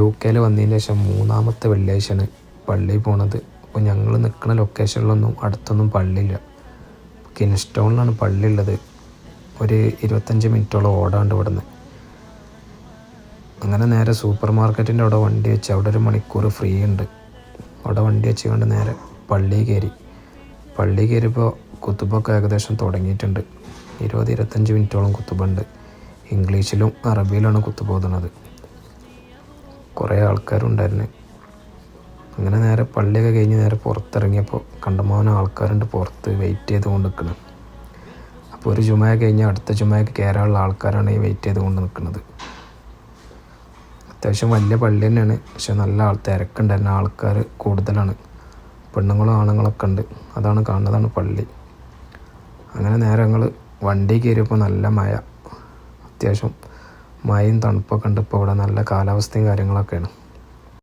UK വന്നതിന് ശേഷം 3-ാമത്തെ വെള്ളിയാഴ്ചയാണ് പള്ളിയിൽ പോണത്. അപ്പോൾ ഞങ്ങൾ നിൽക്കുന്ന ലൊക്കേഷനിലൊന്നും അടുത്തൊന്നും പള്ളിയില്ല. കിൻസ്റ്റോണിലാണ് പള്ളി ഉള്ളത്. ഒരു 25 മിനിറ്റോളം ഓടാണ്ട് ഇവിടുന്ന്. അങ്ങനെ നേരെ സൂപ്പർ മാർക്കറ്റിൻ്റെ അവിടെ വണ്ടി വെച്ച് അവിടെ 1 മണിക്കൂർ ഫ്രീ ഉണ്ട്. അവിടെ വണ്ടി വെച്ചുകൊണ്ട് നേരെ പള്ളിയിൽ കയറി. പള്ളിയിൽ കയറിയപ്പോൾ കുത്തുബൊക്കെ ഏകദേശം തുടങ്ങിയിട്ടുണ്ട്. 20-25 മിനിറ്റോളം കുത്തുബുണ്ട്. ഇംഗ്ലീഷിലും അറബിയിലാണ് കുത്തുബ ഓതുന്നത്. കുറേ ആൾക്കാരുണ്ടായിരുന്നു. അങ്ങനെ നേരെ പള്ളിയൊക്കെ കഴിഞ്ഞ് നേരെ പുറത്തിറങ്ങിയപ്പോൾ കണ്ടമാനം ആൾക്കാരുണ്ട് പുറത്ത് വെയിറ്റ് ചെയ്തുകൊണ്ട് നിൽക്കുന്നത്. അപ്പോൾ ഒരു ജുമയ കഴിഞ്ഞാൽ അടുത്ത ജുമയ്ക്ക് കയറാനുള്ള ആൾക്കാരാണ് ഈ വെയിറ്റ് ചെയ്തുകൊണ്ട് നിൽക്കുന്നത്. അത്യാവശ്യം വലിയ പള്ളി തന്നെയാണ്. പക്ഷെ നല്ല തിരക്കുണ്ടായിരുന്നു. ആൾക്കാർ കൂടുതലാണ്. പെണ്ണുങ്ങളും ആണുങ്ങളൊക്കെ ഉണ്ട്. അതാണ് കാണുന്നതാണ് പള്ളി. അങ്ങനെ നേരെ ഞങ്ങൾ വണ്ടി കയറിയപ്പോൾ നല്ല മഴ. അത്യാവശ്യം മഴയും തണുപ്പൊക്കെ ഉണ്ട്. ഇപ്പോൾ ഇവിടെ നല്ല കാലാവസ്ഥയും കാര്യങ്ങളൊക്കെയാണ്.